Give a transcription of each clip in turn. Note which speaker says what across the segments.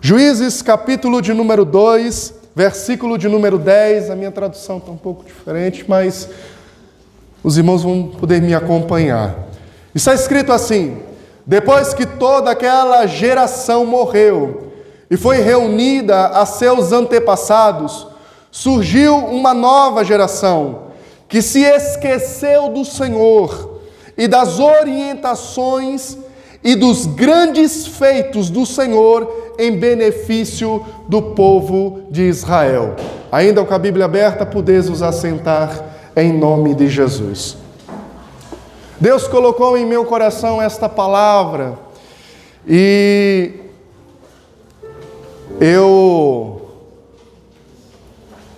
Speaker 1: Juízes, capítulo de número 2, versículo de número 10. A minha tradução está um pouco diferente, mas os irmãos vão poder me acompanhar. Está escrito assim: depois que toda aquela geração morreu e foi reunida a seus antepassados, surgiu uma nova geração que se esqueceu do Senhor e das orientações e dos grandes feitos do Senhor em benefício do povo de Israel. Ainda com a Bíblia aberta, podeis vos assentar em nome de Jesus. Deus colocou em meu coração esta palavra e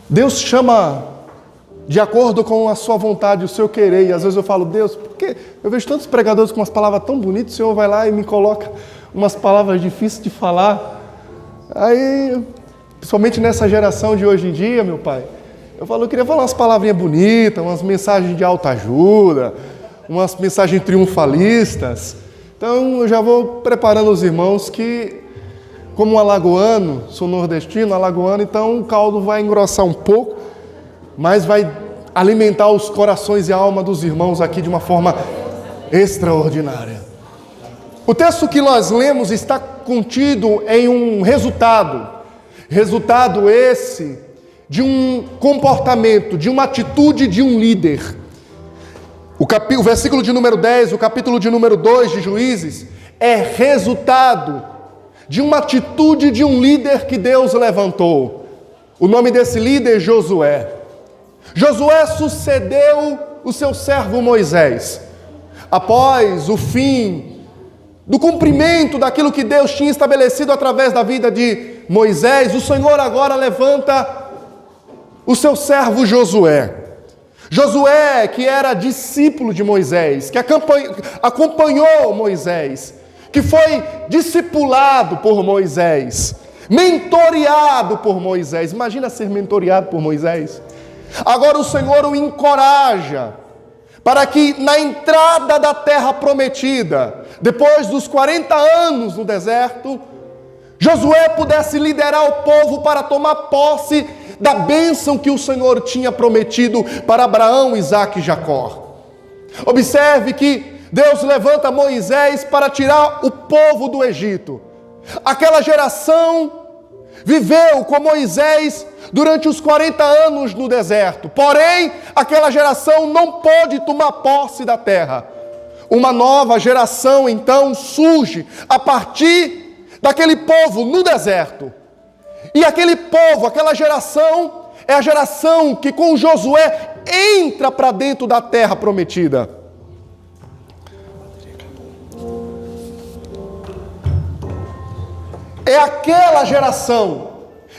Speaker 1: Deus chama de acordo com a sua vontade, o seu querer. E às vezes eu falo: Deus, por que eu vejo tantos pregadores com umas palavras tão bonitas, o Senhor vai lá e me coloca umas palavras difíceis de falar? Aí, principalmente nessa geração de hoje em dia, meu Pai, eu queria falar umas palavrinhas bonitas, umas mensagens de autoajuda, umas mensagens triunfalistas. Então eu já vou preparando os irmãos que, como um alagoano, sou nordestino, alagoano, então o caldo vai engrossar um pouco, mas vai alimentar os corações e a alma dos irmãos aqui de uma forma extraordinária. O texto que nós lemos está contido em um resultado esse de um comportamento, de uma atitude de um líder. O versículo de número 10, o capítulo de número 2 de Juízes, é resultado de uma atitude de um líder que Deus levantou. O nome desse líder, Josué. Josué sucedeu o seu servo Moisés. Após o fim do cumprimento daquilo que Deus tinha estabelecido através da vida de Moisés, o Senhor agora levanta o seu servo Josué. Josué, que era discípulo de Moisés, que acompanhou Moisés, que foi discipulado por Moisés, mentoreado por Moisés. Imagina ser mentoreado por Moisés. Agora o Senhor o encoraja para que na entrada da terra prometida, depois dos 40 anos no deserto, Josué pudesse liderar o povo para tomar posse da bênção que o Senhor tinha prometido para Abraão, Isaque e Jacó. Observe que Deus levanta Moisés para tirar o povo do Egito. Aquela geração viveu com Moisés durante os 40 anos no deserto. Porém, aquela geração não pôde tomar posse da terra. Uma nova geração, então, surge a partir daquele povo no deserto. E aquele povo, aquela geração, é a geração que com Josué entra para dentro da terra prometida. É aquela geração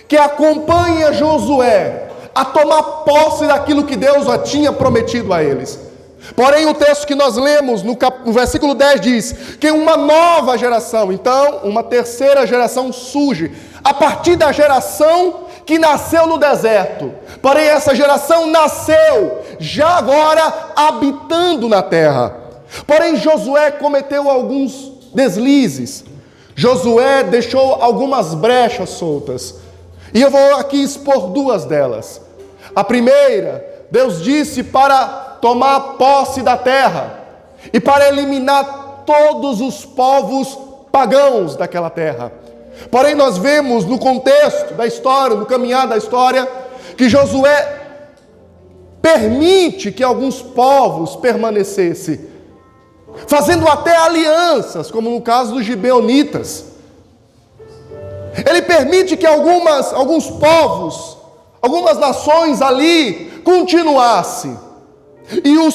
Speaker 1: que acompanha Josué a tomar posse daquilo que Deus já tinha prometido a eles. Porém, o texto que nós lemos no versículo 10 diz que uma nova geração, então uma terceira geração surge a partir da geração que nasceu no deserto. Porém, essa geração nasceu já agora habitando na terra. Porém, Josué cometeu alguns deslizes. Josué deixou algumas brechas soltas. E eu vou aqui expor duas delas. A primeira, Deus disse para tomar posse da terra e para eliminar todos os povos pagãos daquela terra. Porém, nós vemos no contexto da história, no caminhar da história, que Josué permite que alguns povos permanecessem, fazendo até alianças, como no caso dos gibeonitas. Ele permite que alguns povos, algumas nações ali continuassem. E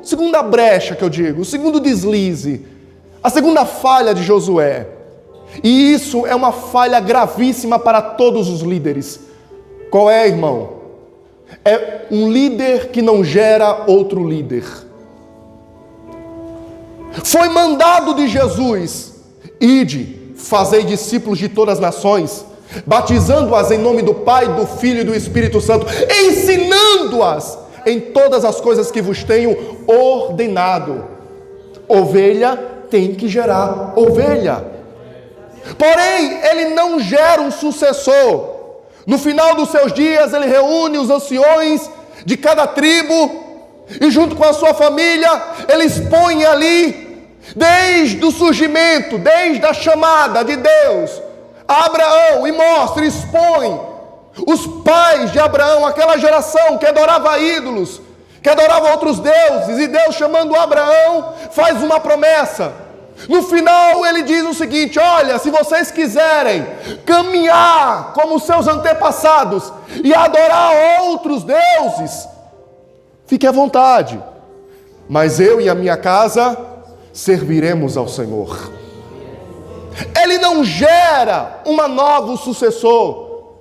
Speaker 1: segunda brecha que eu digo, o segundo deslize, a segunda falha de Josué, e isso é uma falha gravíssima para todos os líderes. Qual é, irmão? É um líder que não gera outro líder. Foi mandado de Jesus: ide, fazei discípulos de todas as nações, batizando-as em nome do Pai, do Filho e do Espírito Santo, ensinando-as em todas as coisas que vos tenho ordenado. Ovelha tem que gerar ovelha. Porém, ele não gera um sucessor. No final dos seus dias, ele reúne os anciões de cada tribo e junto com a sua família, ele expõe ali, desde o surgimento, desde a chamada de Deus a Abraão, e mostra, expõe os pais de Abraão, aquela geração que adorava ídolos, que adorava outros deuses, e Deus, chamando Abraão, faz uma promessa. No final ele diz o seguinte: olha, se vocês quiserem caminhar como seus antepassados e adorar outros deuses, fique à vontade, mas eu e a minha casa serviremos ao Senhor. Ele não gera um novo sucessor,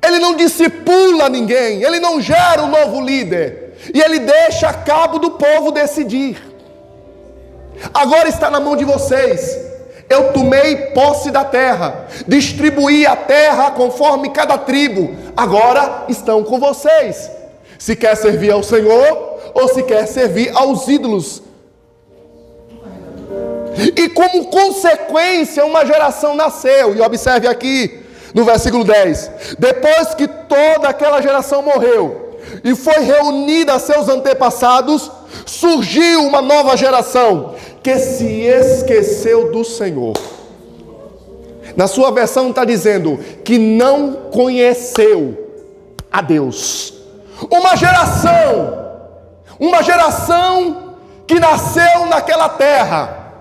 Speaker 1: ele não discipula ninguém, ele não gera um novo líder, e ele deixa a cabo do povo decidir. Agora está na mão de vocês. Eu tomei posse da terra, distribuí a terra conforme cada tribo. Agora estão com vocês. Se quer servir ao Senhor ou se quer servir aos ídolos. E como consequência, uma geração nasceu. E observe aqui no versículo 10: depois que toda aquela geração morreu e foi reunida a seus antepassados, surgiu uma nova geração que se esqueceu do Senhor. Na sua versão está dizendo que não conheceu a Deus. Uma geração que nasceu naquela terra,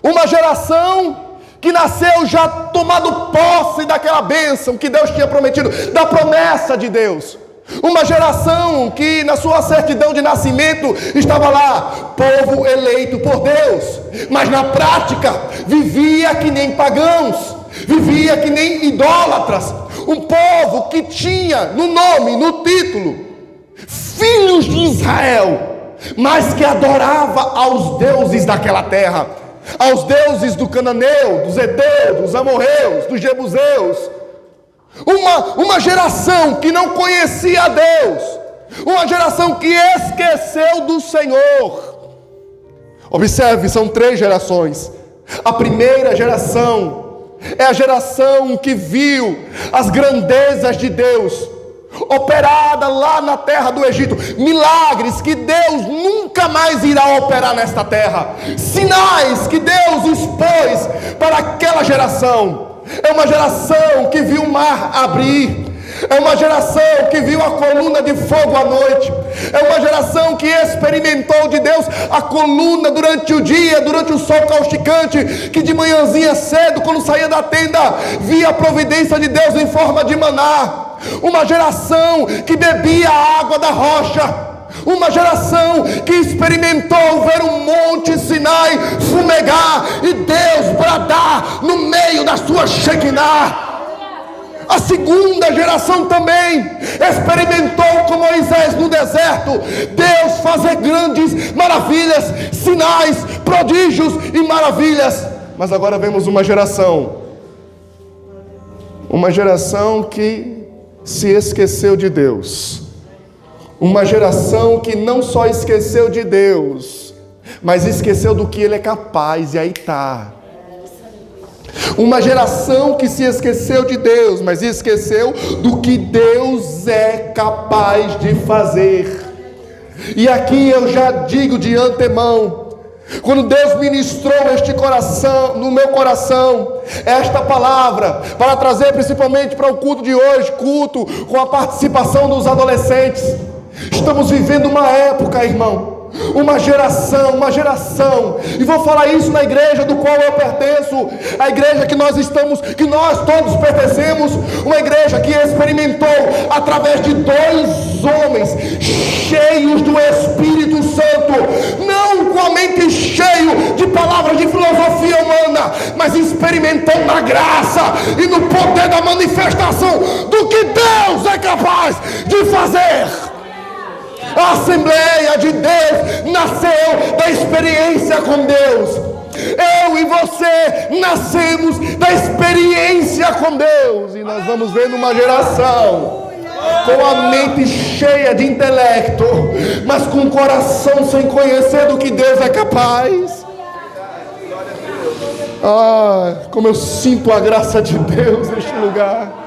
Speaker 1: uma geração que nasceu já tomado posse daquela bênção que Deus tinha prometido, da promessa de Deus. Uma geração que na sua certidão de nascimento estava lá, povo eleito por Deus, mas na prática vivia que nem pagãos, vivia que nem idólatras. Um povo que tinha no nome, no título, filhos de Israel, mas que adorava aos deuses daquela terra, aos deuses do Cananeu, dos Heteus, dos Amorreus, dos Jebuseus. Uma geração que não conhecia a Deus, uma geração que esqueceu do Senhor. Observe, são 3 gerações. A primeira geração é a geração que viu as grandezas de Deus operada lá na terra do Egito, milagres que Deus nunca mais irá operar nesta terra, sinais que Deus expôs para aquela geração. É uma geração que viu o mar abrir, é uma geração que viu a coluna de fogo à noite, é uma geração que experimentou de Deus a coluna durante o dia, durante o sol causticante, que de manhãzinha cedo, quando saía da tenda, via a providência de Deus em forma de maná. Uma geração que bebia a água da rocha, uma geração que experimentou ver o monte Sinai fumegar e Deus bradar no meio da sua Shekinah. A segunda geração também experimentou com Moisés no deserto, Deus fazer grandes maravilhas, sinais, prodígios e maravilhas. Mas agora vemos uma geração que se esqueceu de Deus. Uma geração que não só esqueceu de Deus, mas esqueceu do que Ele é capaz, e aí está. Uma geração que se esqueceu de Deus, mas esqueceu do que Deus é capaz de fazer. E aqui eu já digo de antemão, quando Deus ministrou este coração, no meu coração, esta palavra, para trazer principalmente para o culto de hoje, culto com a participação dos adolescentes, estamos vivendo uma época, irmão, uma geração, e vou falar isso na igreja do qual eu pertenço, a igreja que nós todos pertencemos, uma igreja que experimentou através de 2 homens cheios do Espírito Santo, não com a mente cheio de palavras de filosofia humana, mas experimentando na graça e no poder da manifestação do que Deus é capaz de fazer. A Assembleia de Deus nasceu da experiência com Deus. Eu e você nascemos da experiência com Deus. E nós vamos vendo uma geração com a mente cheia de intelecto, mas com o coração sem conhecer do que Deus é capaz. Ah, como eu sinto a graça de Deus neste lugar.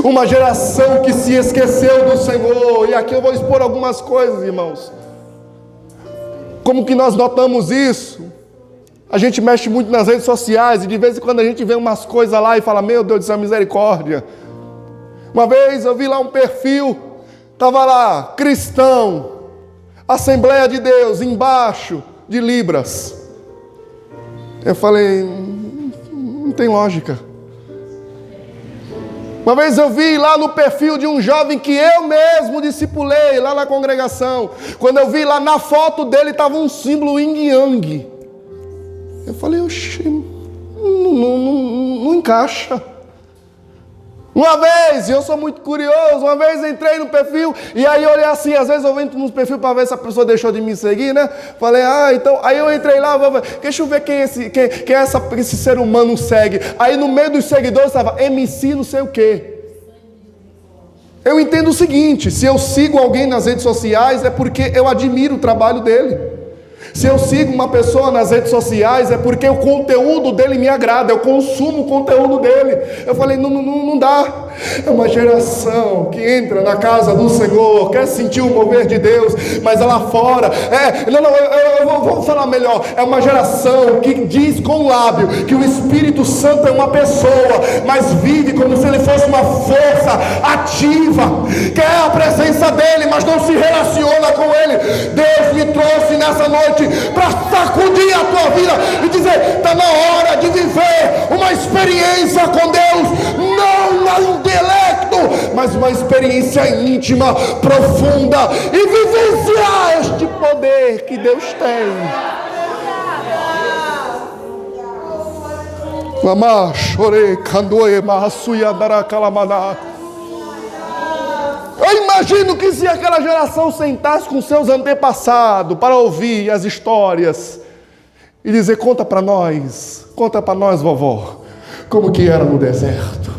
Speaker 1: Uma geração que se esqueceu do Senhor. E aqui eu vou expor algumas coisas, irmãos. Como que nós notamos isso? A gente mexe muito nas redes sociais e de vez em quando a gente vê umas coisas lá e fala: meu Deus do céu, misericórdia. Uma vez eu vi lá um perfil, estava lá, cristão, Assembleia de Deus, embaixo de Libras. Eu falei: não tem lógica. Uma vez eu vi lá no perfil de um jovem que eu mesmo discipulei lá na congregação. Quando eu vi lá na foto dele estava um símbolo yin yang. Eu falei: oxi, não encaixa. Uma vez, eu sou muito curioso, uma vez entrei no perfil e aí eu olhei assim, às vezes eu entro no perfil para ver se a pessoa deixou de me seguir, né? Falei: então, aí eu entrei lá, deixa eu ver quem esse ser humano segue. Aí no meio dos seguidores estava MC não sei o quê. Eu entendo o seguinte: se eu sigo alguém nas redes sociais é porque eu admiro o trabalho dele. Se eu sigo uma pessoa nas redes sociais é porque o conteúdo dele me agrada, eu consumo o conteúdo dele. Eu falei: não dá. É uma geração que entra na casa do Senhor, quer sentir o mover de Deus, mas lá fora, eu vou falar melhor, é uma geração que diz com o lábio que o Espírito Santo é uma pessoa, mas vive como se ele fosse uma força ativa, quer a presença dele, mas não se relaciona com ele. Deus me trouxe nessa noite para sacudir a tua vida e dizer: está na hora de viver uma experiência com Deus, não na intelecto, mas uma experiência íntima, profunda, e vivenciar este poder que Deus tem. Eu imagino que se aquela geração sentasse com seus antepassados para ouvir as histórias e dizer: conta para nós, vovó, como que era no deserto.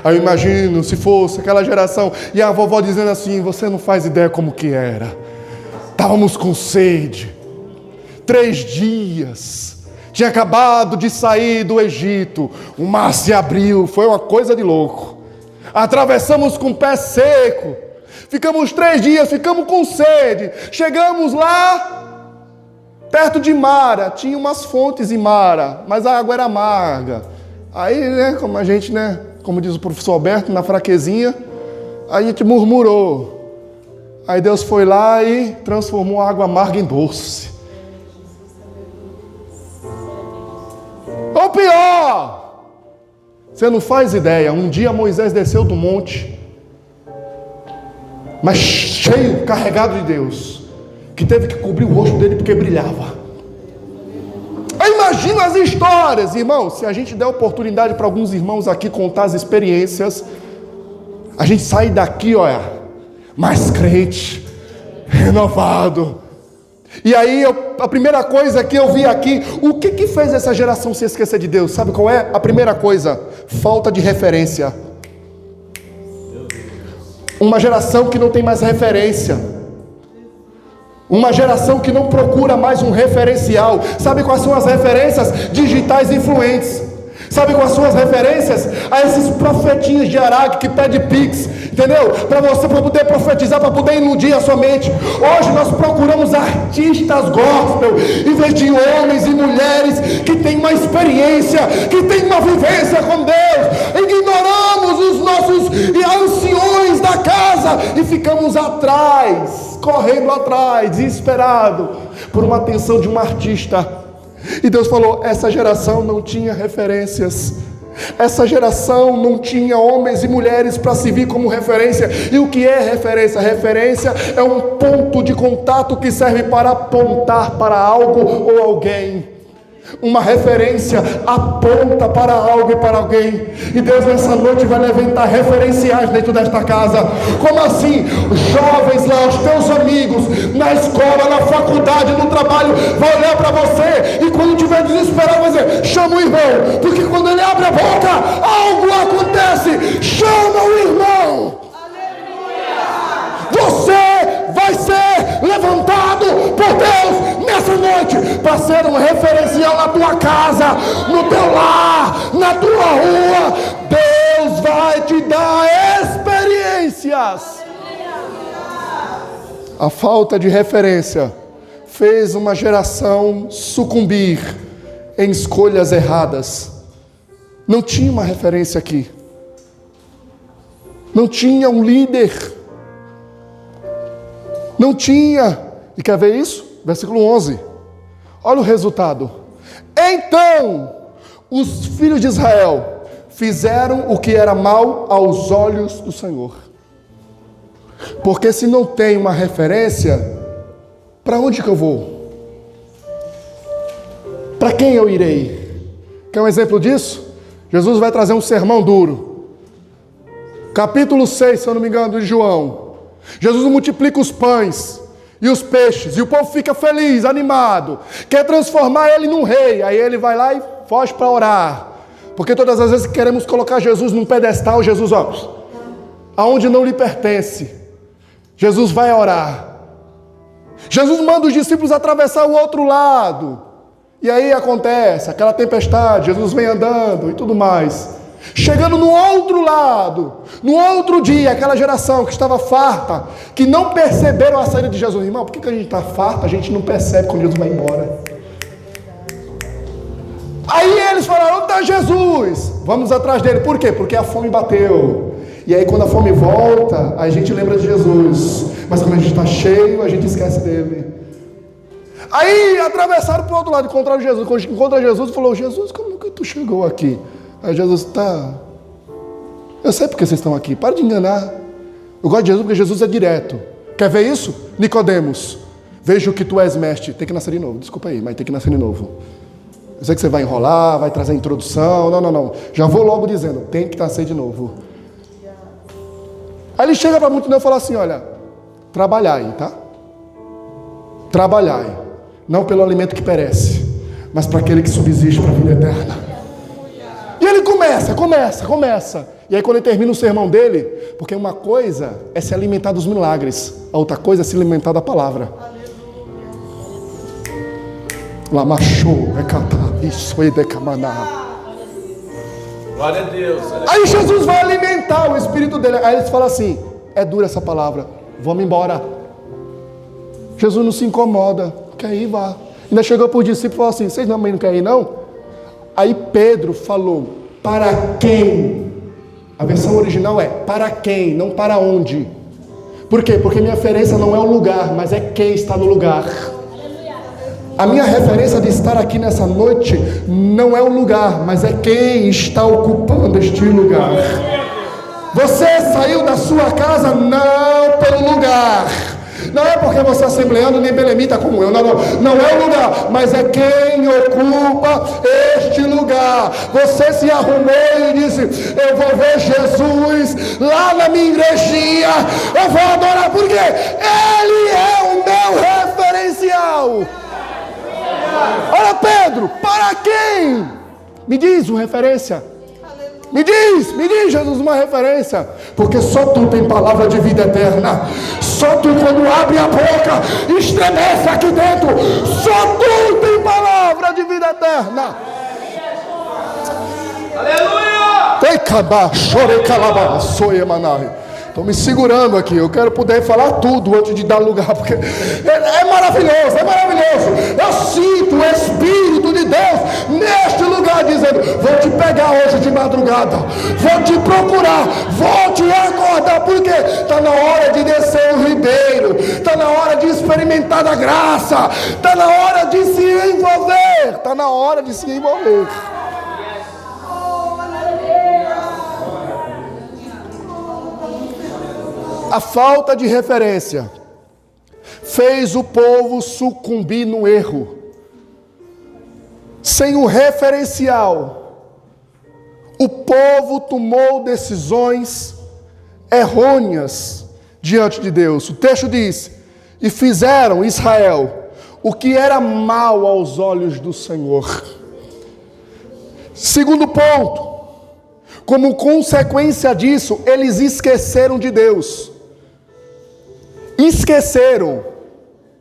Speaker 1: Aí eu imagino se fosse aquela geração e a vovó dizendo assim: você não faz ideia como que era. Estávamos com sede, 3 dias, tinha acabado de sair do Egito, o mar se abriu, foi uma coisa de louco. Atravessamos com o pé seco, ficamos 3 dias, ficamos com sede, chegamos lá, perto de Mara, tinha umas fontes em Mara, mas a água era amarga. Aí, como a gente, como diz o professor Alberto, na fraquezinha, a gente murmurou. Aí Deus foi lá e transformou a água amarga em doce. Ou pior, você não faz ideia, um dia Moisés desceu do monte, mas cheio, carregado de Deus, que teve que cobrir o rosto dele porque brilhava. Eu imagino as histórias, irmãos. Se a gente der oportunidade para alguns irmãos aqui contar as experiências, a gente sai daqui, olha, mais crente, renovado. E aí, a primeira coisa que eu vi aqui, o que fez essa geração se esquecer de Deus? Sabe qual é? A primeira coisa, falta de referência. Uma geração que não tem mais referência. Uma geração que não procura mais um referencial. Sabe quais são as referências? Digitais influentes. Sabe quais são as referências? A esses profetinhos de Araque que pede pix, entendeu? Para você poder profetizar, para poder iludir a sua mente. Hoje nós procuramos artistas gospel, em vez de homens e mulheres que têm uma experiência, que têm uma vivência com Deus. Ignoramos os nossos anciões da casa e ficamos atrás, correndo atrás, desesperado por uma atenção de um artista. E Deus falou: essa geração não tinha referências. Essa geração não tinha homens e mulheres para servir como referência. E o que é referência? Referência é um ponto de contato que serve para apontar para algo ou alguém. Uma referência aponta para algo e para alguém. E Deus nessa noite vai levantar referenciais dentro desta casa. Como assim? Jovens lá, os teus amigos, na escola, na faculdade, no trabalho, vai olhar para você e quando estiver desesperado vai dizer: chama o irmão, porque quando ele abre a boca, algo acontece. Chama o irmão. Você vai ser levantado por Deus nessa noite para ser um referencial especial na tua casa, no teu lar, na tua rua. Deus vai te dar experiências. A falta de referência fez uma geração sucumbir em escolhas erradas. Não tinha uma referência aqui. Não tinha um líder. Não tinha. E quer ver isso? Versículo 11. Olha o resultado. Então, os filhos de Israel fizeram o que era mal aos olhos do Senhor. Porque se não tem uma referência, para onde que eu vou? Para quem eu irei? Quer um exemplo disso? Jesus vai trazer um sermão duro. Capítulo 6, se eu não me engano, de João. Jesus multiplica os pães e os peixes, e o povo fica feliz, animado, quer transformar ele num rei. Aí ele vai lá e foge para orar, porque todas as vezes que queremos colocar Jesus num pedestal, Jesus, aonde não lhe pertence, Jesus vai orar. Jesus manda os discípulos atravessar o outro lado, e aí acontece aquela tempestade, Jesus vem andando e tudo mais. Chegando no outro lado, no outro dia, aquela geração que estava farta, que não perceberam a saída de Jesus. Irmão, por que a gente está farta? A gente não percebe quando Jesus vai embora. Aí eles falaram: onde está Jesus? Vamos atrás dele. Por quê? Porque a fome bateu. E aí quando a fome volta, a gente lembra de Jesus. Mas quando a gente está cheio, a gente esquece dele. Aí atravessaram para o outro lado, encontraram Jesus. Quando encontra Jesus, falou: Jesus, como que tu chegou aqui? Aí Jesus eu sei porque vocês estão aqui, para de enganar. Eu gosto de Jesus porque Jesus é direto. Quer ver isso? Nicodemos, vejo que tu és mestre. Tem que nascer de novo, desculpa aí, mas tem que nascer de novo. Eu sei que você vai enrolar, vai trazer a introdução. Não, já vou logo dizendo, tem que nascer de novo. Aí ele chega para muito não e fala assim: olha, trabalhai, tá? Trabalhai, não pelo alimento que perece, mas para aquele que subsiste para a vida eterna. E ele começa. E aí quando ele termina o sermão dele, porque uma coisa é se alimentar dos milagres, a outra coisa é se alimentar da palavra.
Speaker 2: Glória a Deus.
Speaker 1: Aí Jesus vai alimentar o espírito dele. Aí eles falam assim: é dura essa palavra, vamos embora. Jesus não se incomoda, quer ir, vá. Ainda chegou para os discípulos e falou assim: vocês não querem ir não? Aí Pedro falou: para quem? A versão original é para quem, não para onde. Por quê? Porque minha referência não é o lugar, mas é quem está no lugar. A minha referência de estar aqui nessa noite não é o lugar, mas é quem está ocupando este lugar. Você saiu da sua casa não pelo lugar. Não é porque você é assembleano nem belemita como eu. Não é o lugar, mas é quem ocupa este lugar. Você se arrumou e disse: eu vou ver Jesus lá na minha igrejinha, eu vou adorar porque Ele é o meu referencial. Olha Pedro, para quem? Me diz uma referência. Me diz Jesus, uma referência. Porque só tu tem palavra de vida eterna. Só tu, quando abre a boca, estremece aqui dentro. Só tu tem palavra de vida eterna.
Speaker 2: Aleluia!
Speaker 1: Estou me segurando aqui, eu quero poder falar tudo antes de dar lugar, porque é maravilhoso, é maravilhoso. Eu sinto o Espírito de Deus neste lugar dizendo: vou te pegar hoje de madrugada, vou te procurar, vou te acordar, porque está na hora de descer o ribeiro, está na hora de experimentar da graça, está na hora de se envolver, está na hora de se envolver. A falta de referência fez o povo sucumbir no erro. Sem o referencial, o povo tomou decisões errôneas diante de Deus. O texto diz: e fizeram, Israel, o que era mal aos olhos do Senhor. Segundo ponto, como consequência disso, eles esqueceram de Deus. Esqueceram,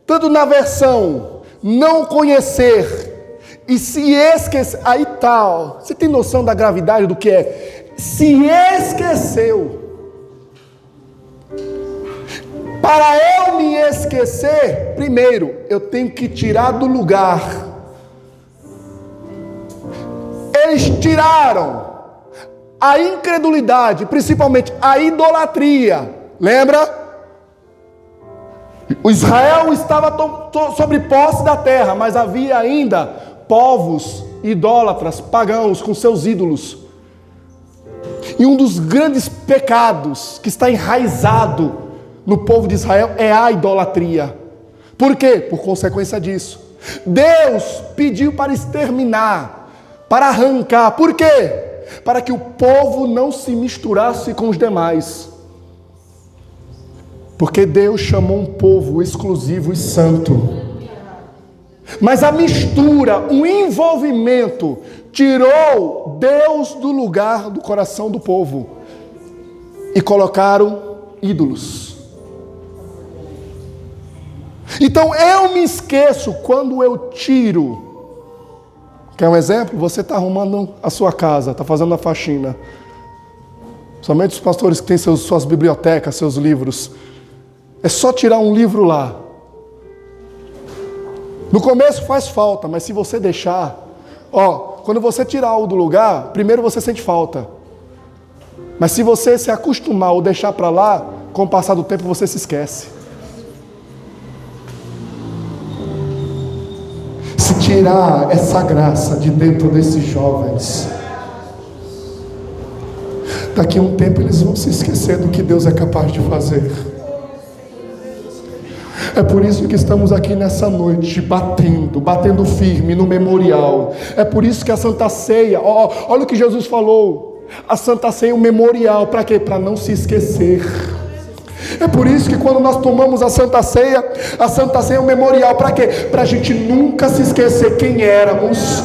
Speaker 1: tanto na versão não conhecer e se esqueceu. Aí tal. Você tem noção da gravidade do que é? Se esqueceu. Para eu me esquecer, primeiro, eu tenho que tirar do lugar. Eles tiraram a incredulidade, principalmente a idolatria. Lembra? O Israel estava sobre posse da terra, mas havia ainda povos idólatras, pagãos, com seus ídolos. E um dos grandes pecados que está enraizado no povo de Israel é a idolatria. Por quê? Por consequência disso. Deus pediu para exterminar, para arrancar. Por quê? Para que o povo não se misturasse com os demais. Porque Deus chamou um povo exclusivo e santo. Mas a mistura, o envolvimento, tirou Deus do lugar do coração do povo. E colocaram ídolos. Então eu me esqueço quando eu tiro. Quer um exemplo? Você está arrumando a sua casa, está fazendo a faxina. Somente os pastores que têm suas bibliotecas, seus livros. É só tirar um livro lá. No começo faz falta, mas se você deixar... quando você tirar o do lugar, primeiro você sente falta. Mas se você se acostumar ou deixar para lá, com o passar do tempo você se esquece. Se tirar essa graça de dentro desses jovens, daqui a um tempo eles vão se esquecer do que Deus é capaz de fazer. É por isso que estamos aqui nessa noite, batendo firme no memorial. É por isso que a Santa Ceia, olha o que Jesus falou. A Santa Ceia é um memorial, para quê? Para não se esquecer. É por isso que quando nós tomamos a Santa Ceia é um memorial, para quê? Para a gente nunca se esquecer quem éramos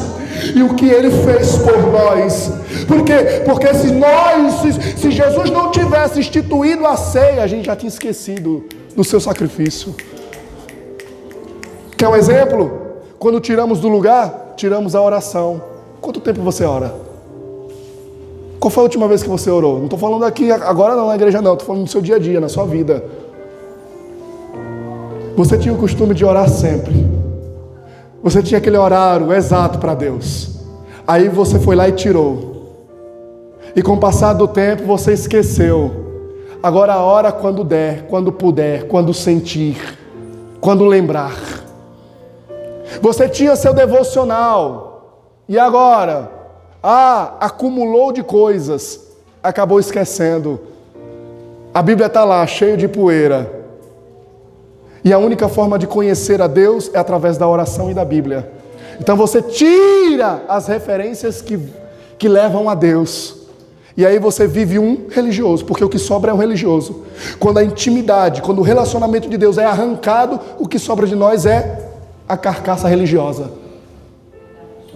Speaker 1: e o que Ele fez por nós. Por quê? Porque se Jesus não tivesse instituído a ceia, a gente já tinha esquecido do seu sacrifício. Quer um exemplo? Quando tiramos do lugar, tiramos a oração. Quanto tempo você ora? Qual foi a última vez que você orou? Não estou falando aqui agora não, na igreja não. Estou falando no seu dia a dia, na sua vida. Você tinha o costume de orar sempre. Você tinha aquele horário exato para Deus. Aí você foi lá e tirou. E com o passar do tempo você esqueceu. Agora ora quando der, quando puder, quando sentir, quando lembrar. Você tinha seu devocional. E agora? Acumulou de coisas, acabou esquecendo. A Bíblia está lá, cheia de poeira. E a única forma de conhecer a Deus é através da oração e da Bíblia. Então você tira as referências que levam a Deus. E aí você vive um religioso, porque o que sobra é um religioso. Quando a intimidade, quando o relacionamento de Deus é arrancado, o que sobra de nós é a carcaça religiosa.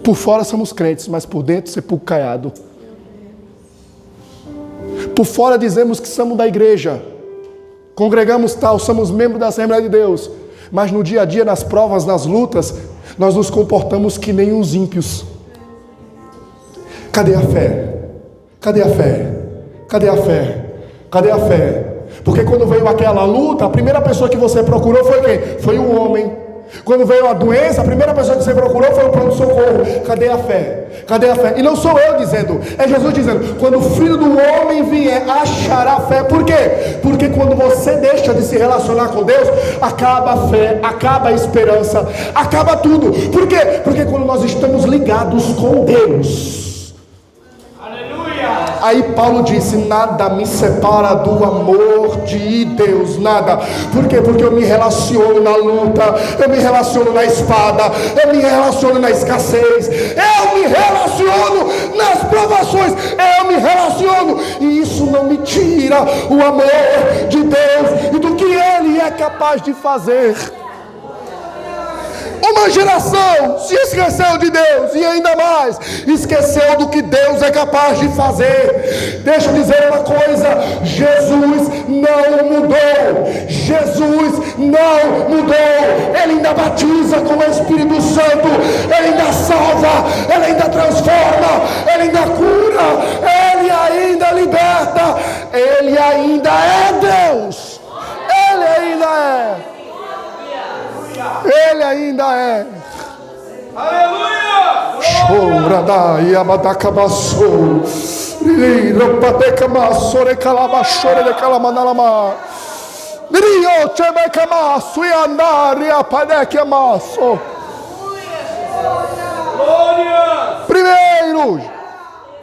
Speaker 1: Por fora somos crentes, mas por dentro sepulcro caiado. Por fora dizemos que somos da igreja, congregamos tal, somos membros da Assembleia de Deus, mas no dia a dia, nas provas, nas lutas, nós nos comportamos que nem os ímpios. Cadê a fé? Cadê a fé? Cadê a fé? Cadê a fé? Porque quando veio aquela luta, a primeira pessoa que você procurou foi quem? Foi o homem. Quando veio a doença, a primeira pessoa que você procurou foi o pronto-socorro. Cadê a fé? Cadê a fé? E não sou eu dizendo, é Jesus dizendo: quando o Filho do Homem vier, achará fé. Por quê? Porque quando você deixa de se relacionar com Deus, acaba a fé, acaba a esperança, acaba tudo. Por quê? Porque quando nós estamos ligados com Deus, aí Paulo disse: nada me separa do amor de Deus, nada. Por quê? Porque eu me relaciono na luta, eu me relaciono na espada, eu me relaciono na escassez, eu me relaciono nas provações, eu me relaciono, e isso não me tira o amor de Deus e do que Ele é capaz de fazer. Uma geração se esqueceu de Deus e ainda mais esqueceu do que Deus é capaz de fazer. Deixa eu dizer uma coisa: Jesus não mudou. Jesus não mudou. Ele ainda batiza com o Espírito Santo. Ele ainda salva. Ele ainda transforma. Ele ainda cura. Ele ainda liberta. Ele ainda é Deus. Ele ainda é. Ele ainda é.
Speaker 2: Aleluia!
Speaker 1: Chorada e abadacabaçou. Rampatecamaçore calabachore de calamanalama. Rio chebecamaço e andar e apadequemaço.
Speaker 2: Glória!
Speaker 1: Primeiro,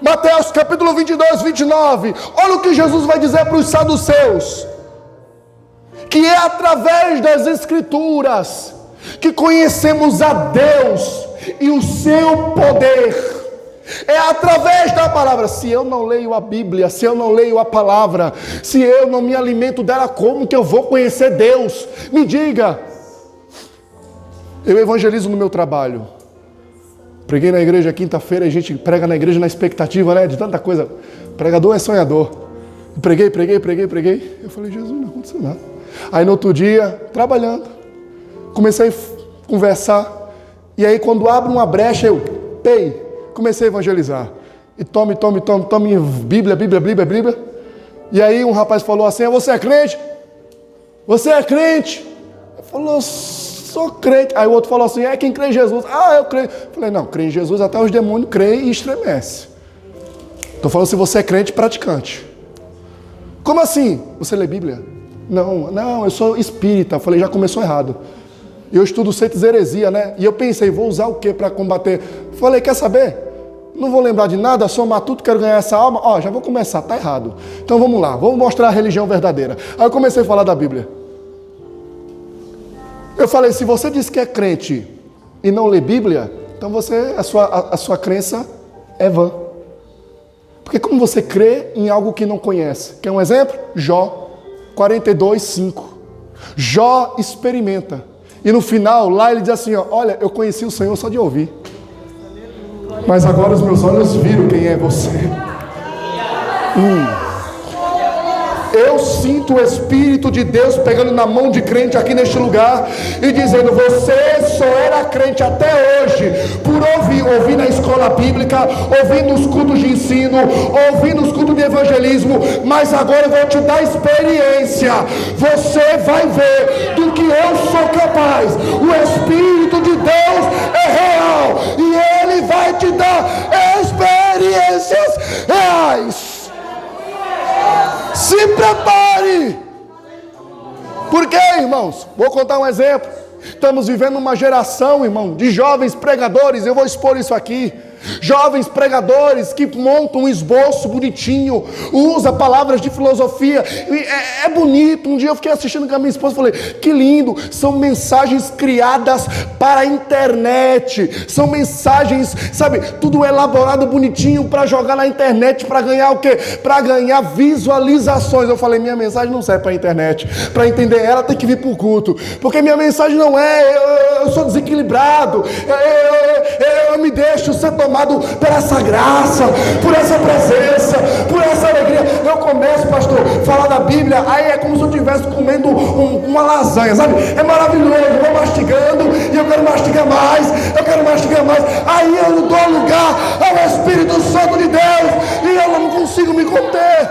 Speaker 1: Mateus capítulo 22, 29. Olha o que Jesus vai dizer para os saduceus: que é através das Escrituras que conhecemos a Deus e o seu poder. É através da palavra. Se eu não leio a Bíblia, se eu não leio a palavra, se eu não me alimento dela, como que eu vou conhecer Deus? Me diga. Eu evangelizo no meu trabalho. Preguei na igreja quinta-feira, a gente prega na igreja na expectativa, né, de tanta coisa. Pregador é sonhador. Preguei. Eu falei: Jesus, não aconteceu nada. Aí no outro dia, trabalhando, comecei a conversar. E aí quando abre uma brecha, eu comecei a evangelizar. E tome Bíblia. E aí um rapaz falou assim: você é crente? Você é crente? Ele falou: sou crente. Aí o outro falou assim: quem crê em Jesus? Eu creio. Eu falei: não, crê em Jesus, até os demônios creem e estremecem. Estou falando se você é crente praticante. Como assim? Você lê Bíblia? Não, eu sou espírita. Eu falei: já começou errado. Eu estudo Seitas heresia, né? E eu pensei: vou usar o que para combater? Eu falei: quer saber? Não vou lembrar de nada, sou matuto, quero ganhar essa alma. Já vou começar, tá errado. Então vamos lá, vamos mostrar a religião verdadeira. Aí eu comecei a falar da Bíblia. Eu falei: se você diz que é crente e não lê Bíblia, então a sua crença é vã. Porque como você crê em algo que não conhece? Quer um exemplo? Jó 42:5. Jó experimenta. E no final, lá ele diz assim: olha, eu conheci o Senhor só de ouvir, mas agora os meus olhos viram quem é você. Eu sinto o Espírito de Deus pegando na mão de crente aqui neste lugar e dizendo: você só era crente até hoje por ouvir na escola bíblica, ouvir nos cultos de ensino, ouvir nos cultos de evangelismo, mas agora eu vou te dar experiência. Você vai ver do que eu sou capaz. O Espírito de Deus é real e Ele vai te dar experiências reais. Se prepare. Por quê, irmãos? Vou contar um exemplo. Estamos vivendo uma geração, irmão, de jovens pregadores. Eu vou expor isso aqui. Jovens pregadores que montam um esboço bonitinho, usa palavras de filosofia, é bonito. Um dia eu fiquei assistindo com a minha esposa e falei: que lindo, são mensagens criadas para a internet, são mensagens, sabe, tudo elaborado bonitinho para jogar na internet, para ganhar o quê? Para ganhar visualizações. Eu falei: minha mensagem não serve para a internet, para entender ela tem que vir para o culto, porque minha mensagem não eu sou desequilibrado, eu me deixo ser tomado por essa graça, por essa presença, por essa alegria. Eu começo, pastor, a falar da Bíblia, aí é como se eu estivesse comendo uma lasanha, sabe? É maravilhoso, eu vou mastigando e eu quero mastigar mais, aí eu não dou lugar ao Espírito Santo de Deus e eu não consigo me conter.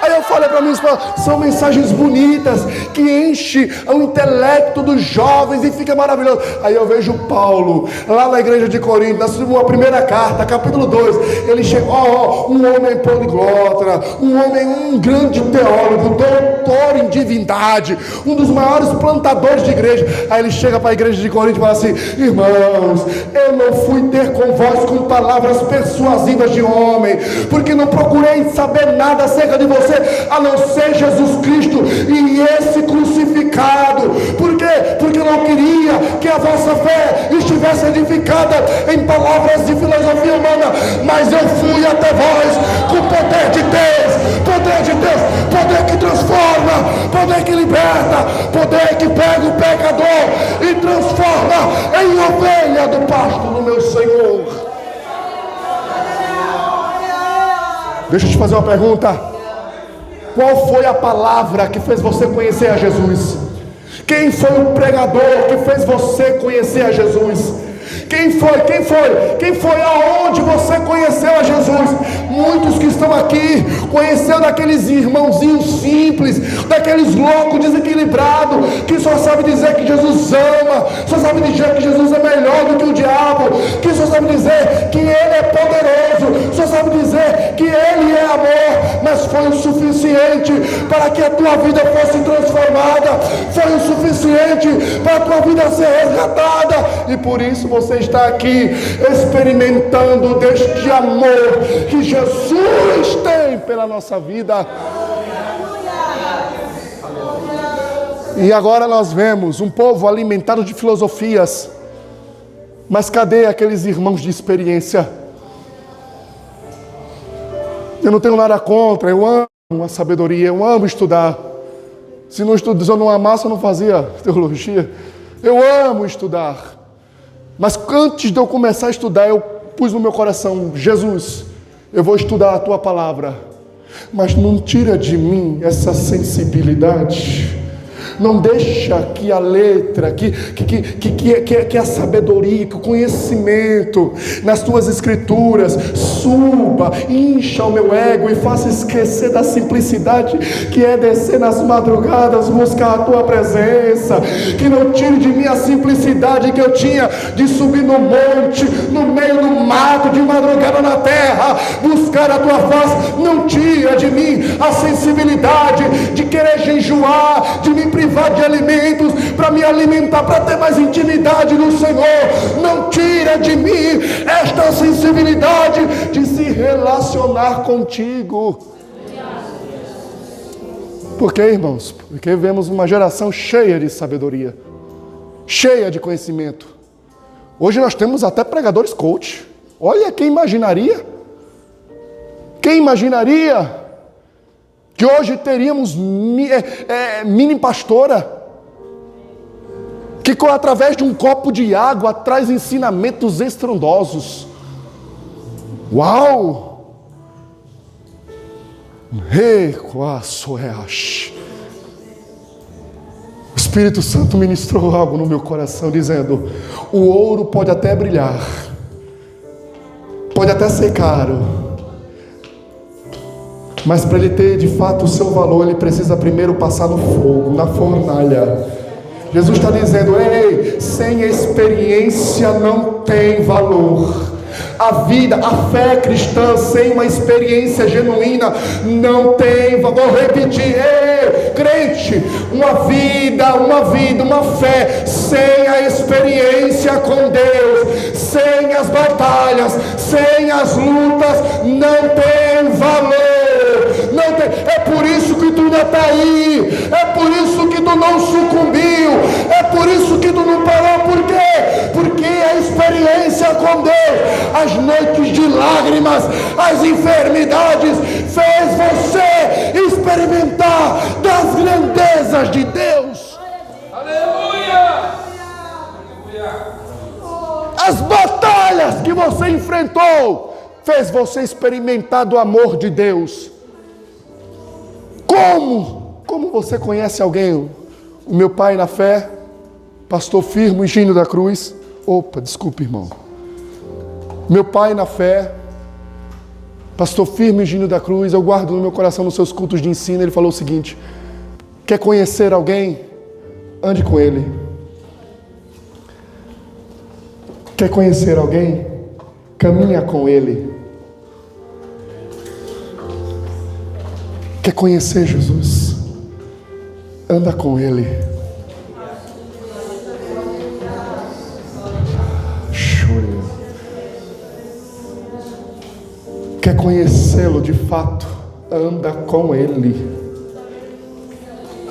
Speaker 1: Aí eu falei para minha esposa: são mensagens bonitas que enchem o intelecto dos jovens e fica maravilhoso. Aí eu vejo Paulo lá na igreja de Corinto, na sua primeira carta, capítulo 2. Ele chega, um homem poliglota, um grande teólogo, doutor em divindade, um dos maiores plantadores de igreja. Aí ele chega para a igreja de Corinto e fala assim: irmãos, eu não fui ter com vós com palavras persuasivas de homem, porque não procurei saber nada acerca de você, a não ser Jesus Cristo e esse crucificado. Por quê? Porque eu não queria que a vossa fé estivesse edificada em palavras de filosofia humana, mas eu fui até vós com o poder de Deus, poder que transforma, poder que liberta, poder que pega o pecador e transforma em beira do pasto do meu Senhor. Deixa eu te fazer uma pergunta. Qual foi a palavra que fez você conhecer a Jesus? Quem foi o pregador que fez você conhecer a Jesus? Quem foi aonde você conheceu a Jesus? Muitos que estão aqui conheceram daqueles irmãozinhos simples, daqueles loucos desequilibrados, que só sabe dizer que Jesus ama, só sabe dizer que Jesus é melhor do que o diabo, que só sabe dizer que Ele é poderoso, só sabe dizer que Ele é amor, mas foi o suficiente para que a tua vida fosse transformada, foi o suficiente para a tua vida ser resgatada, e por isso você está aqui experimentando deste amor que Jesus tem pela nossa vida. E agora nós vemos um povo alimentado de filosofias, mas cadê aqueles irmãos de experiência? Eu não tenho nada contra, eu amo a sabedoria, eu amo estudar. Se eu não amasse, eu não fazia teologia. Eu amo estudar. Mas antes de eu começar a estudar, eu pus no meu coração: Jesus, eu vou estudar a tua palavra, mas não tira de mim essa sensibilidade. Não deixa que a letra, que a sabedoria, que o conhecimento nas tuas escrituras suba, incha o meu ego e faça esquecer da simplicidade que é descer nas madrugadas, buscar a tua presença. Que não tire de mim a simplicidade que eu tinha de subir no monte, no meio do mato, de madrugada na terra, buscar a tua face. Não tira de mim a sensibilidade de querer jejuar, de me privar de alimentos, para me alimentar, para ter mais intimidade no Senhor. Não tira de mim esta sensibilidade de se relacionar contigo. Por quê, irmãos? Porque vemos uma geração cheia de sabedoria, cheia de conhecimento. Hoje nós temos até pregadores coach. Olha, quem imaginaria? Quem imaginaria que hoje teríamos mini pastora, que através de um copo de água traz ensinamentos estrondosos. Uau! O Espírito Santo ministrou algo no meu coração, dizendo: o ouro pode até brilhar, pode até ser caro, mas para ele ter de fato o seu valor, ele precisa primeiro passar no fogo, na fornalha. Jesus está dizendo: ei, sem experiência não tem valor. A vida, a fé cristã sem uma experiência genuína não tem valor. Vou repetir: ei, crente, uma fé sem a experiência com Deus, sem as batalhas, sem as lutas, não tem valor. Não tem. É por isso que tu ainda está aí, é por isso que tu não sucumbiu, é por isso que tu não parou. Por quê? Porque a experiência com Deus, as noites de lágrimas, as enfermidades, fez você experimentar das grandezas de Deus.
Speaker 2: Aleluia!
Speaker 1: As batalhas que você enfrentou fez você experimentar do amor de Deus. Como você conhece alguém? O meu pai na fé, pastor Firmo Higínio da Cruz. Desculpe, irmão. Meu pai na fé, pastor Firmo Higínio da Cruz, eu guardo no meu coração nos seus cultos de ensino. Ele falou o seguinte: quer conhecer alguém? Ande com ele. Quer conhecer alguém? Caminha com ele. Quer conhecer Jesus? Anda com Ele. Quer conhecê-lo de fato? Anda com Ele.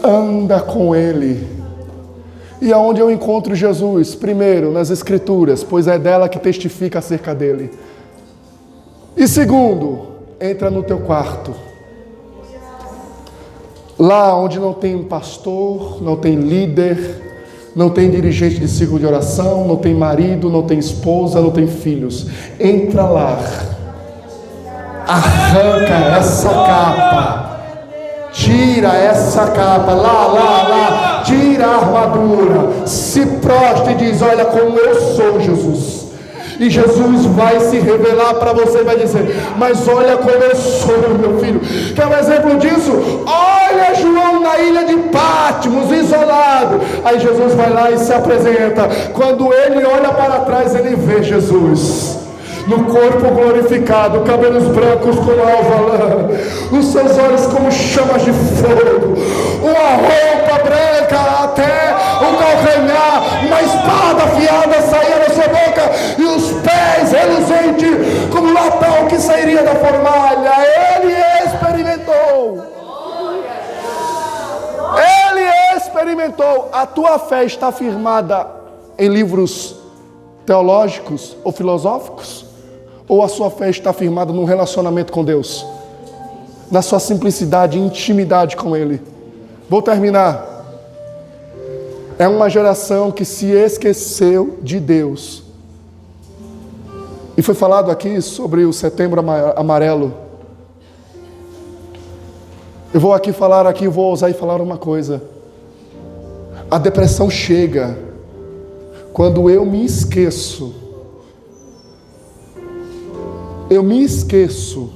Speaker 1: Anda com Ele. E aonde eu encontro Jesus? Primeiro, nas Escrituras, pois é dela que testifica acerca dele. E segundo, entra no teu quarto. Lá onde não tem pastor, não tem líder, Não tem dirigente de círculo de oração, não tem marido, não tem esposa, não tem filhos. Entra lá, arranca essa capa, tira essa capa, lá, tira a armadura, se prostra e diz: olha como eu sou, Jesus. E Jesus vai se revelar para você e vai dizer: mas olha como eu sou, meu filho. Quer um exemplo disso? Olha João na ilha de Patmos, isolado. Aí Jesus vai lá e se apresenta. Quando ele olha para trás, ele vê Jesus no corpo glorificado, cabelos brancos como alva lã, os seus olhos como chamas de fogo, uma roupa branca até o calcanhar, uma espada afiada saía da sua boca, e os pés reluzentes como latão que sairia da fornalha. Ele experimentou. A tua fé está firmada em livros teológicos ou filosóficos? Ou a sua fé está firmada num relacionamento com Deus? Na sua simplicidade e intimidade com Ele? Vou terminar. É uma geração que se esqueceu de Deus. E foi falado aqui sobre o Setembro Amarelo. Eu vou aqui falar, vou ousar e falar uma coisa. A depressão chega quando eu me esqueço. Eu me esqueço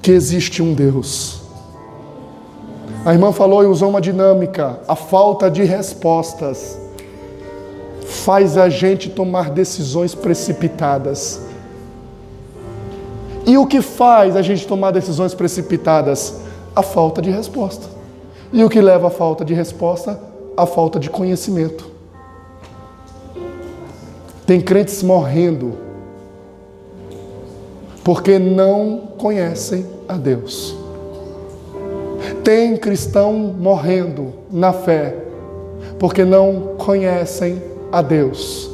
Speaker 1: que existe um Deus. A irmã falou e usou uma dinâmica. A falta de respostas faz a gente tomar decisões precipitadas. E o que faz a gente tomar decisões precipitadas? A falta de resposta. E o que leva à falta de resposta? A falta de conhecimento. Tem crentes morrendo porque não conhecem a Deus. Tem cristão morrendo na fé porque não conhecem a Deus.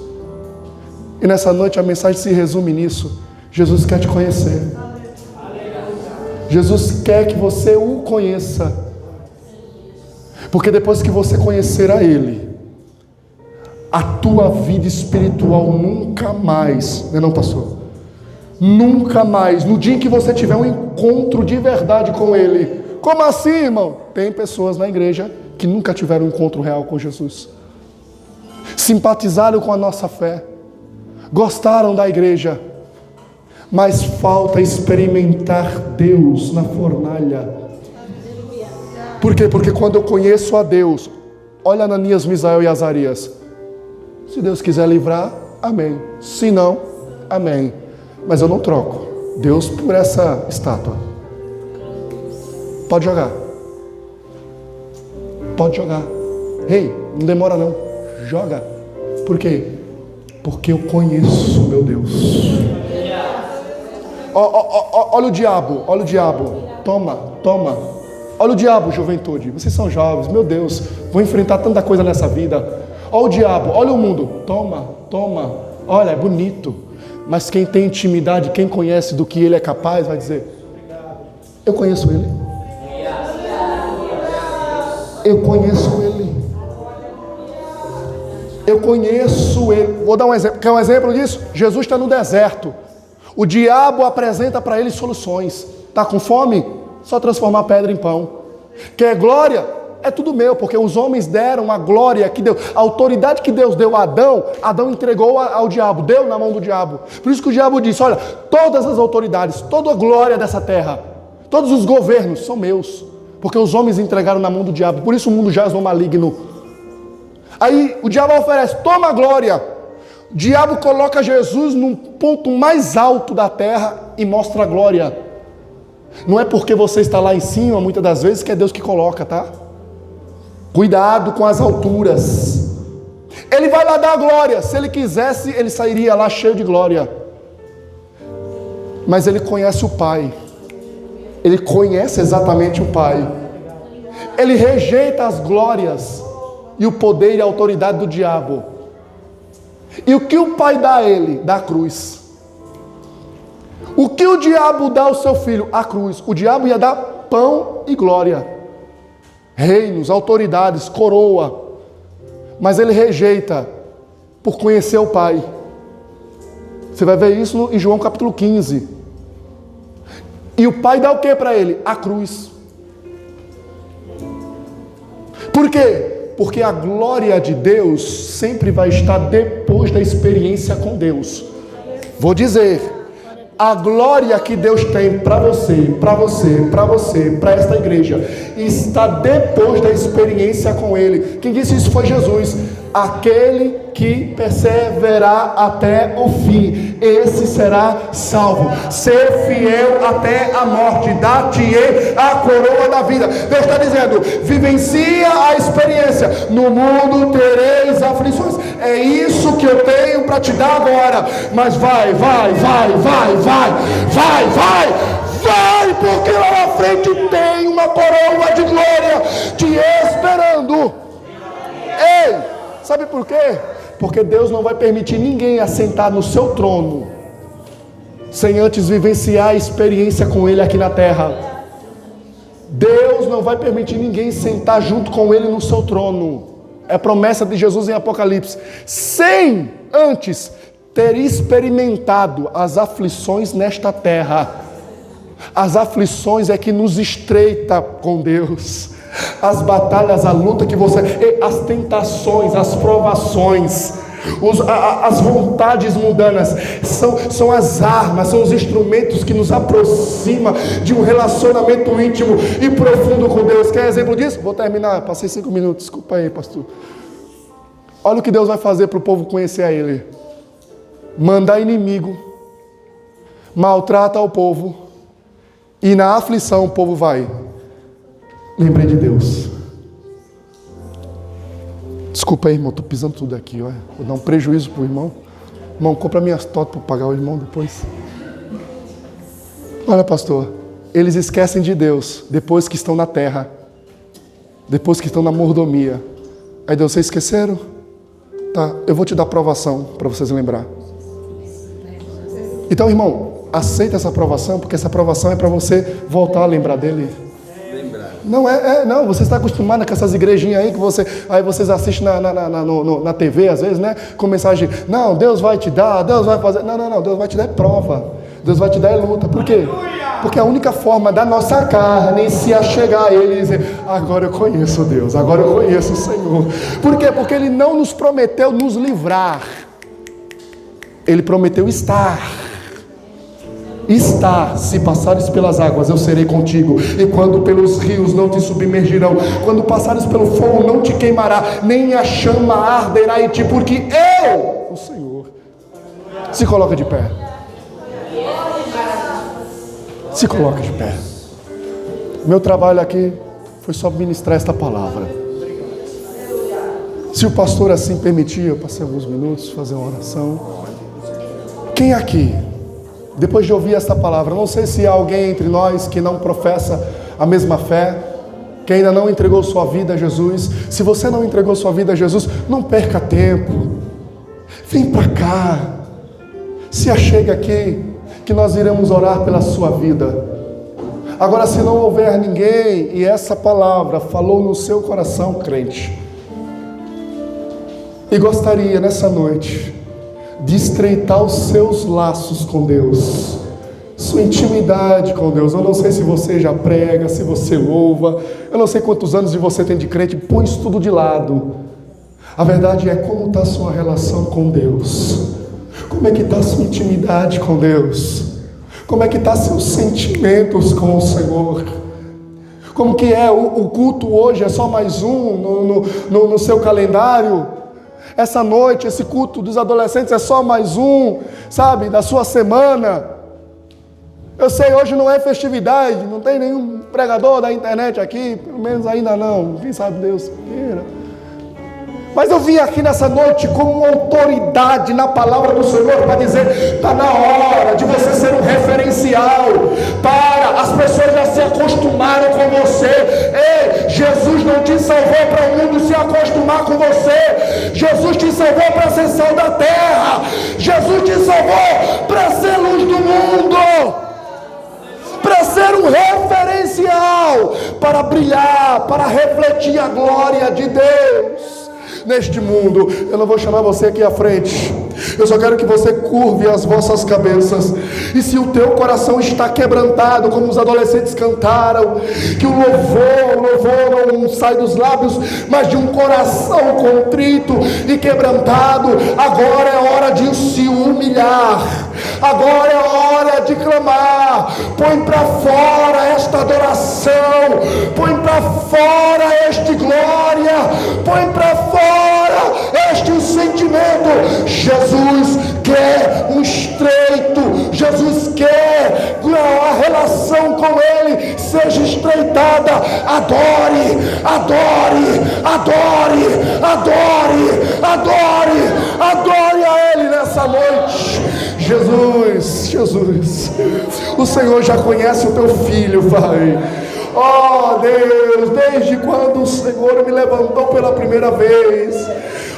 Speaker 1: E nessa noite a mensagem se resume nisso. Jesus quer te conhecer. Jesus quer que você o conheça. Porque depois que você conhecer a Ele, a tua vida espiritual nunca mais, não, pastor? Nunca mais, no dia em que você tiver um encontro de verdade com Ele. Como assim, irmão? Tem pessoas na igreja que nunca tiveram um encontro real com Jesus. Simpatizaram com a nossa fé, gostaram da igreja, mas falta experimentar Deus na fornalha. Por quê? Porque quando eu conheço a Deus, olha Ananias, Misael e Azarias. Se Deus quiser livrar, amém. Se não, amém. Mas eu não troco Deus por essa estátua. Pode jogar. Pode jogar. Ei, não demora não. Joga. Por quê? Porque eu conheço meu Deus. Olha o diabo, olha o diabo. Toma. Olha o diabo, juventude. Vocês são jovens, meu Deus. Vou enfrentar tanta coisa nessa vida. Olha o diabo, olha o mundo. Toma. Olha, é bonito. Mas quem tem intimidade, quem conhece do que ele é capaz, vai dizer: eu conheço ele. Eu conheço ele. Eu conheço ele. Vou dar um exemplo. Quer um exemplo disso? Jesus está no deserto. O diabo apresenta para ele soluções. Está com fome? Só transformar pedra em pão. Quer glória? É tudo meu, porque os homens deram a glória que Deus, a autoridade que Deus deu a Adão, Adão entregou ao diabo, deu na mão do diabo. Por isso que o diabo disse: olha, todas as autoridades, toda a glória dessa terra, todos os governos são meus, porque os homens entregaram na mão do diabo. Por isso o mundo jaz no maligno. Aí o diabo oferece: toma a glória. O diabo coloca Jesus num ponto mais alto da terra e mostra a glória. Não é porque você está lá em cima, muitas das vezes, que é Deus que coloca, tá? Cuidado com as alturas. Ele vai lá dar a glória. Se ele quisesse, ele sairia lá cheio de glória. Mas ele conhece o Pai. Ele conhece exatamente o Pai. Ele rejeita as glórias e o poder e a autoridade do diabo. E o que o Pai dá a ele? Dá a cruz. O que o diabo dá ao seu filho? A cruz. O diabo ia dar pão e glória. Reinos, autoridades, coroa. mas ele rejeita por conhecer o Pai. Você vai ver isso em João capítulo 15. E o Pai dá o que para ele? A cruz. Por quê? Porque a glória de Deus sempre vai estar depois da experiência com Deus. Vou dizer, a glória que Deus tem para você, para esta igreja, está depois da experiência com Ele. Quem disse isso foi Jesus. Aquele que perseverar até o fim, esse será salvo. Ser fiel até a morte, dar-te-ei a coroa da vida. Deus está dizendo, vivencia a experiência. No mundo tereis aflições. É isso que eu tenho para te dar agora. Mas vai, porque lá na frente tem uma coroa de glória te esperando. Ei! Sabe por quê? Porque Deus não vai permitir ninguém assentar no seu trono sem antes vivenciar a experiência com Ele aqui na terra. Deus não vai permitir ninguém sentar junto com Ele no seu trono. É promessa de Jesus em Apocalipse. Sem antes ter experimentado as aflições nesta terra. As aflições é que nos estreita com Deus. As batalhas, a luta que você... As tentações, as provações, as vontades mundanas são as armas, são os instrumentos que nos aproximam de um relacionamento íntimo e profundo com Deus. Quer exemplo disso? Vou terminar, passei 5 minutos, desculpa aí, pastor. Olha o que Deus vai fazer para o povo conhecer a Ele. Mandar inimigo, maltrata o povo, e na aflição o povo vai. Lembrei de Deus. Desculpa aí, irmão, estou pisando tudo aqui, olha. Vou dar um prejuízo para o irmão. Irmão, compra minhas totas para pagar o irmão depois. Olha, pastor, eles esquecem de Deus depois que estão na terra, depois que estão na mordomia. Aí Deus, vocês esqueceram? Tá, eu vou te dar provação para vocês lembrar. Então, irmão, aceita essa provação, porque essa provação é para você voltar a lembrar dele. Não, você está acostumado com essas igrejinhas aí que vocês assistem na TV às vezes, né? Com mensagem, não, Deus vai te dar, Deus vai fazer. Não, Deus vai te dar prova, Deus vai te dar luta. Por quê? Porque a única forma da nossa carne se achegar a Ele e dizer, agora eu conheço Deus, agora eu conheço o Senhor. Por quê? Porque Ele não nos prometeu nos livrar, Ele prometeu estar. Se passares pelas águas, eu serei contigo, e quando pelos rios não te submergirão, quando passares pelo fogo não te queimará, nem a chama arderá em ti, porque eu, o Senhor. Se coloca de pé. Se coloca de pé. Meu trabalho aqui foi só ministrar esta palavra. Se o pastor assim permitir, eu passei alguns minutos fazer uma oração. Quem aqui, depois de ouvir esta palavra, não sei se há alguém entre nós que não professa a mesma fé, que ainda não entregou sua vida a Jesus. Se você não entregou sua vida a Jesus, não perca tempo. Vem para cá. Se achegue aqui, que nós iremos orar pela sua vida. Agora, se não houver ninguém, e essa palavra falou no seu coração, crente, e gostaria nessa noite de estreitar os seus laços com Deus, sua intimidade com Deus. Eu não sei se você já prega, se você louva, eu não sei quantos anos de você tem de crente, põe isso tudo de lado. A verdade é como está a sua relação com Deus, como é que está a sua intimidade com Deus, como é que está seus sentimentos com o Senhor, como que é o culto hoje, é só mais um no seu calendário. Essa noite, esse culto dos adolescentes é só mais um, sabe, da sua semana. Eu sei, hoje não é festividade, não tem nenhum pregador da internet aqui, pelo menos ainda não, quem sabe Deus queira. Mas eu vim aqui nessa noite como uma autoridade na palavra do Senhor para dizer, está na hora de você ser um referencial para as pessoas já se acostumaram com você. Ei, Jesus não te salvou para o mundo se acostumar com você. Jesus te salvou para ser sal da terra. Jesus te salvou para ser luz do mundo, para ser um referencial, para brilhar, para refletir a glória de Deus. neste mundo. Eu não vou chamar você aqui à frente. Eu só quero que você curve as vossas cabeças. E se o teu coração está quebrantado, como os adolescentes cantaram, que o louvor não sai dos lábios, mas de um coração contrito e quebrantado, agora é hora de se humilhar. Agora é hora de clamar. Põe para fora esta adoração, põe para fora este glória, põe para fora este sentimento. Jesus quer um estreito, Jesus quer a relação com Ele seja estreitada. Adore, adore, adore, adore, adore, adore a Ele nessa noite. Jesus, Jesus, o Senhor já conhece o teu filho, Pai. Oh Deus, desde quando o Senhor me levantou pela primeira vez,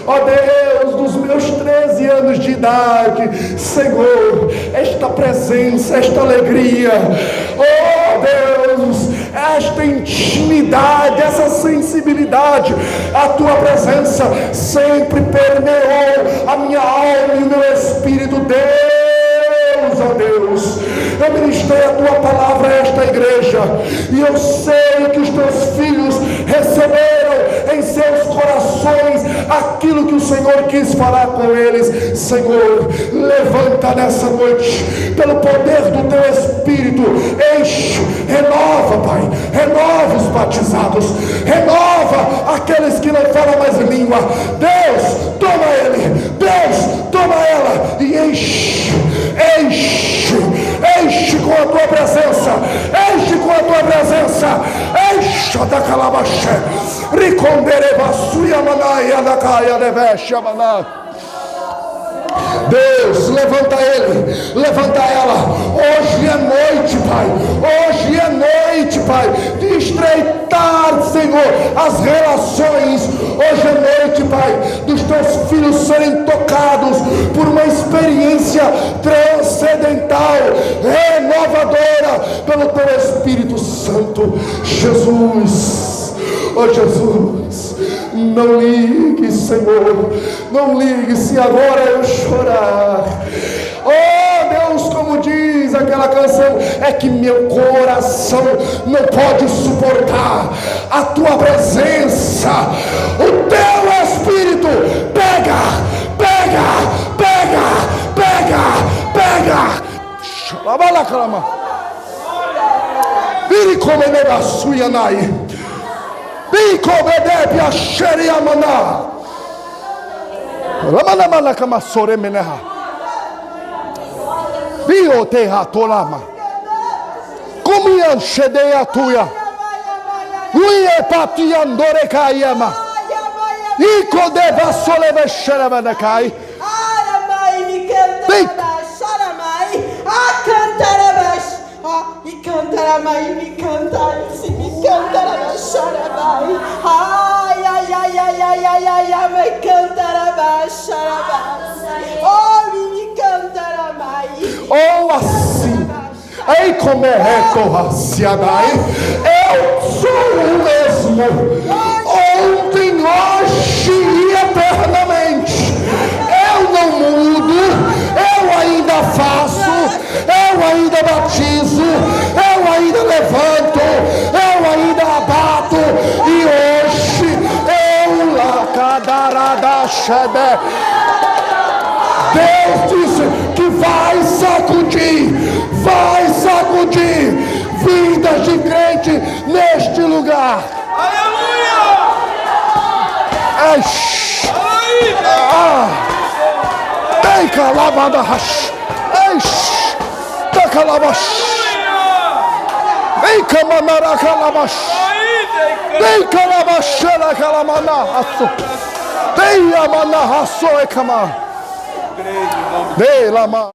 Speaker 1: ó Deus, dos meus 13 anos de idade, Senhor, esta presença, esta alegria, ó Deus, esta intimidade, essa sensibilidade, a tua presença sempre permeou a minha alma e o meu espírito. Deus, ó Deus, eu ministrei a tua palavra a esta igreja, e eu sei que os teus filhos receberam em seus corações aquilo que o Senhor quis falar com eles. Senhor, levanta nessa noite, pelo poder do teu Espírito, enche, renova, Pai, renova os batizados, renova aqueles que não falam mais em língua. Deus, toma ele, Deus, toma ela, e enche, enche, enche com a tua presença, enche com a tua presença, enche da calabaxé, ricondereba suia manaia da caia deveche amaná. Deus, levanta ele, levanta ela. Hoje é noite, Pai, hoje é noite, Pai, de estreitar, Senhor, as relações. Hoje é noite, Pai, dos teus filhos serem tocados por uma experiência transcendental, renovadora, pelo teu Espírito Santo. Jesus, ó Jesus, não ligue, Senhor, não ligue se agora eu chorar. Oh Deus, como diz aquela canção, é que meu coração não pode suportar a tua presença. O teu Espírito pega, pega, pega, pega, pega. Xalabala calama. Vire como negasuianai. Bico bedebe a xeriamana. Ramana mana kama sore meneha. Bio te hatolama. Comian shedeia tuya. Uie patiandore kayama. Ico deva soleve xeremanacai.
Speaker 3: Aramai me canta, charamai, a cantarabas. E cantaramai me canta, se me cantarabas, charamai. Ai, ai, ai, ai, ai, ai, ai, ai, me cantarabas, charabas. Oh, me cantaramai.
Speaker 1: Ou assim, aí como é torraciadai, eu sou o mesmo, ontem, hoje e eternamente. Eu não mudo, eu ainda faço, eu ainda batizo, eu ainda levanto, eu ainda abato, e hoje eu lacadarada xedé. Deus disse que vai sacudir vidas de crente neste lugar.
Speaker 2: Aleluia!
Speaker 1: Tem calabada rash. Tem calabash. Vem camanara calabash. Vem calabashela calamana aço. Vem amana aço e cama. Vem lama.